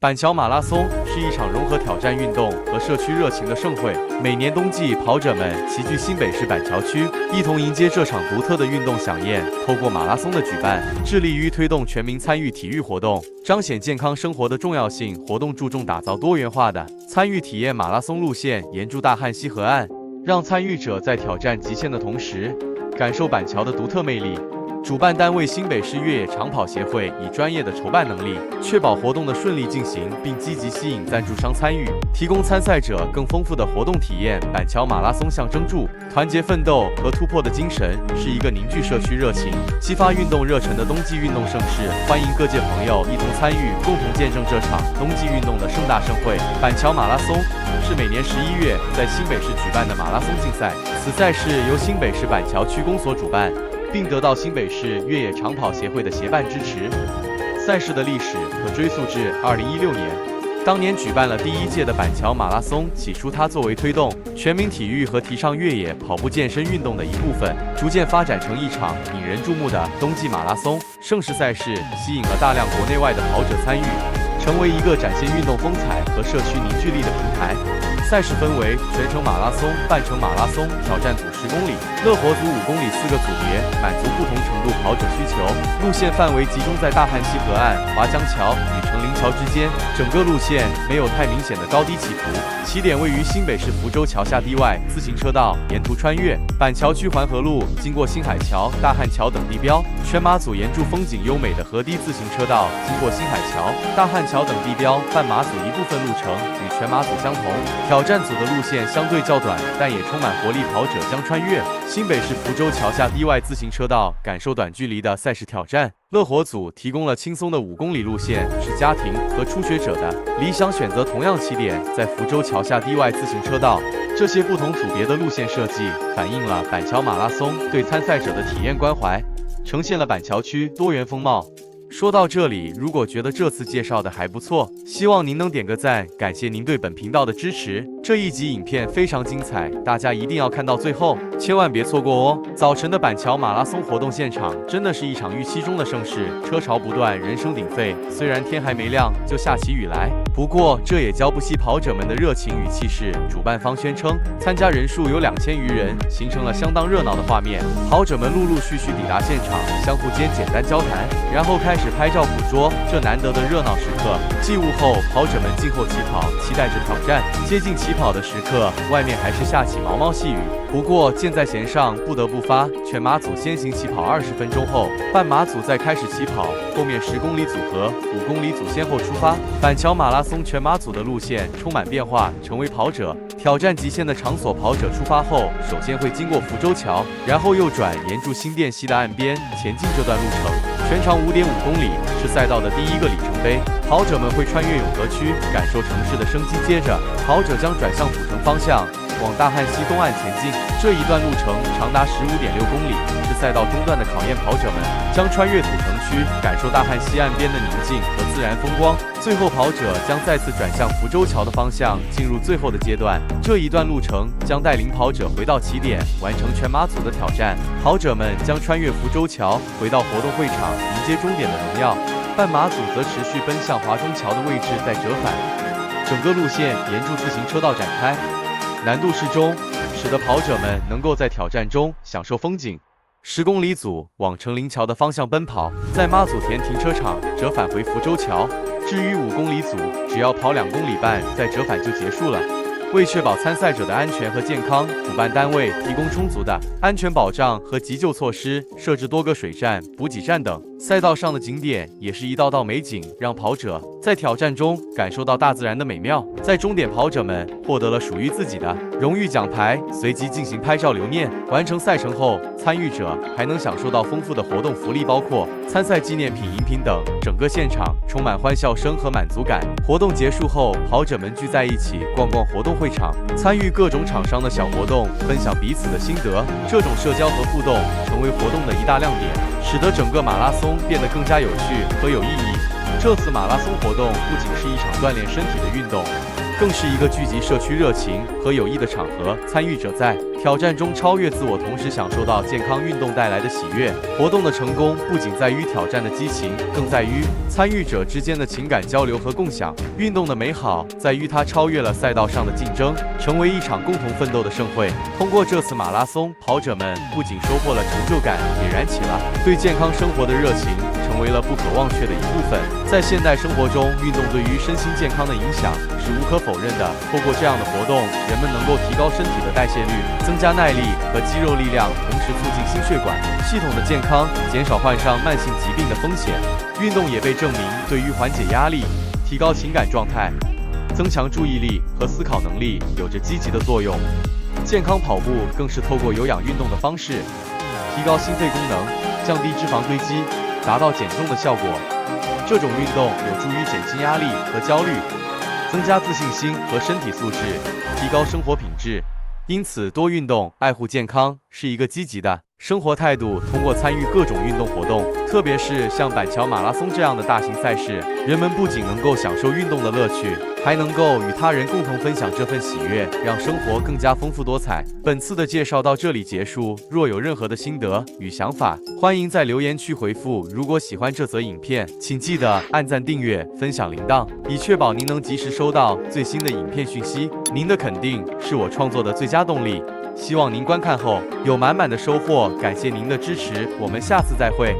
板桥马拉松是一场融合挑战运动和社区热情的盛会。每年冬季，跑者们齐聚新北市板桥区，一同迎接这场独特的运动飨宴。透过马拉松的举办，致力于推动全民参与体育活动，彰显健康生活的重要性。活动注重打造多元化的参与体验马拉松路线，沿住大汉溪河岸，让参与者在挑战极限的同时，感受板桥的独特魅力。主办单位新北市越野长跑协会以专业的筹办能力，确保活动的顺利进行，并积极吸引赞助商参与，提供参赛者更丰富的活动体验。板桥马拉松象征住团结奋斗和突破的精神，是一个凝聚社区热情、激发运动热忱的冬季运动盛事。欢迎各界朋友一同参与，共同见证这场冬季运动的盛大盛会。板桥马拉松是每年11月在新北市举办的马拉松竞赛，此赛事由新北市板桥区公所主办，并得到新北市越野长跑协会的协办支持。赛事的历史可追溯至2016年，当年举办了第1届的板桥马拉松。起初，它作为推动全民体育和提倡越野跑步健身运动的一部分，逐渐发展成一场引人注目的冬季马拉松盛事赛事，吸引了大量国内外的跑者参与，成为一个展现运动风采和社区凝聚力的平台。赛事分为全程马拉松、半程马拉松、挑战组10公里、乐活组5公里4个组别，满足不同程度跑者需求。路线范围集中在大汉溪河岸、华江桥与成林桥之间，整个路线没有太明显的高低起伏。起点位于新北市福州桥下堤外自行车道，沿途穿越板桥区环河路，经过新海桥、大汉桥等地标。全马组沿著风景优美的河堤自行车道，经过新海桥、大汉桥等地标。半马组一部分路程与全马组相同。挑战组的路线相对较短，但也充满活力，跑者将穿越新北市福州桥下堤外自行车道，感受短距离的赛事挑战。乐活组提供了轻松的5公里路线，是家庭和初学者的理想选择。同样起点在福州桥下堤外自行车道。这些不同组别的路线设计，反映了板桥马拉松对参赛者的体验关怀，呈现了板桥区多元风貌。说到这里，如果觉得这次介绍的还不错，希望您能点个赞，感谢您对本频道的支持。这一集影片非常精彩，大家一定要看到最后，千万别错过哦！早晨的板桥马拉松活动现场真的是一场预期中的盛事，车潮不断，人声鼎沸。虽然天还没亮就下起雨来，不过这也浇不熄跑者们的热情与气势。主办方宣称，参加人数有2000余人，形成了相当热闹的画面。跑者们陆陆续续抵达现场，相互间简单交谈，然后开始拍照捕捉这难得的热闹时刻。继雾后，跑者们静候起跑，期待着挑战。接近起跑的时刻，外面还是下起毛毛细雨。不过箭在弦上，不得不发。全马组先行起跑20分钟后，半马组再开始起跑，后面10公里组和5公里组先后出发。板桥马拉松全马组的路线充满变化，成为跑者挑战极限的场所。跑者出发后，首先会经过福州桥，然后右转，沿住新店溪的岸边前进。这段路程全长5.5公里，是赛道的第1个里程碑。跑者们会穿越永和区，感受城市的生机。接着，跑者将转向古城方向，往大汉溪东岸前进。这一段路程长达15.6公里，是赛道中段的考验。跑者们将穿越土城区，感受大汉溪岸边的宁静和自然风光。最后，跑者将再次转向福州桥的方向，进入最后的阶段。这一段路程将带领跑者回到起点，完成全马组的挑战。跑者们将穿越福州桥，回到活动会场，迎接终点的荣耀。半马组则持续奔向华中桥的位置，再折返。整个路线沿住自行车道展开，难度适中，使得跑者们能够在挑战中享受风景。10公里组往成林桥的方向奔跑，在妈祖田停车场折返回福州桥。至于5公里组，只要跑2公里半再折返就结束了。为确保参赛者的安全和健康，主办单位提供充足的安全保障和急救措施，设置多个水站、补给站等。赛道上的景点也是一道道美景，让跑者在挑战中感受到大自然的美妙。在终点，跑者们获得了属于自己的荣誉奖牌，随即进行拍照留念。完成赛程后，参与者还能享受到丰富的活动福利，包括参赛纪念品、饮品等。整个现场充满欢笑声和满足感。活动结束后，跑者们聚在一起逛逛活动会场，参与各种厂商的小活动，分享彼此的心得。这种社交和互动成为活动的一大亮点，使得整个马拉松变得更加有趣和有意义。这次马拉松活动不仅是一场锻炼身体的运动，更是一个聚集社区热情和友谊的场合。参与者在挑战中超越自我，同时享受到健康运动带来的喜悦。活动的成功不仅在于挑战的激情，更在于参与者之间的情感交流和共享。运动的美好在于它超越了赛道上的竞争，成为一场共同奋斗的盛会。通过这次马拉松，跑者们不仅收获了成就感，也燃起了对健康生活的热情，成为了不可忘却的一部分。在现代生活中，运动对于身心健康的影响是无可否认的。透过这样的活动，人们能够提高身体的代谢率，增加耐力和肌肉力量，同时促进心血管系统的健康，减少患上慢性疾病的风险。运动也被证明对于缓解压力、提高情感状态、增强注意力和思考能力有着积极的作用。健康跑步更是透过有氧运动的方式，提高心肺功能，降低脂肪堆积，达到减重的效果。这种运动有助于减轻压力和焦虑，增加自信心和身体素质，提高生活品质。因此，多运动、爱护健康是一个积极的生活态度。通过参与各种运动活动，特别是像板桥马拉松这样的大型赛事，人们不仅能够享受运动的乐趣，还能够与他人共同分享这份喜悦，让生活更加丰富多彩。本次的介绍到这里结束，若有任何的心得与想法，欢迎在留言区回复。如果喜欢这则影片，请记得按赞、订阅、分享铃铛，以确保您能及时收到最新的影片讯息。您的肯定是我创作的最佳动力，希望您观看后有满满的收获。感谢您的支持，我们下次再会。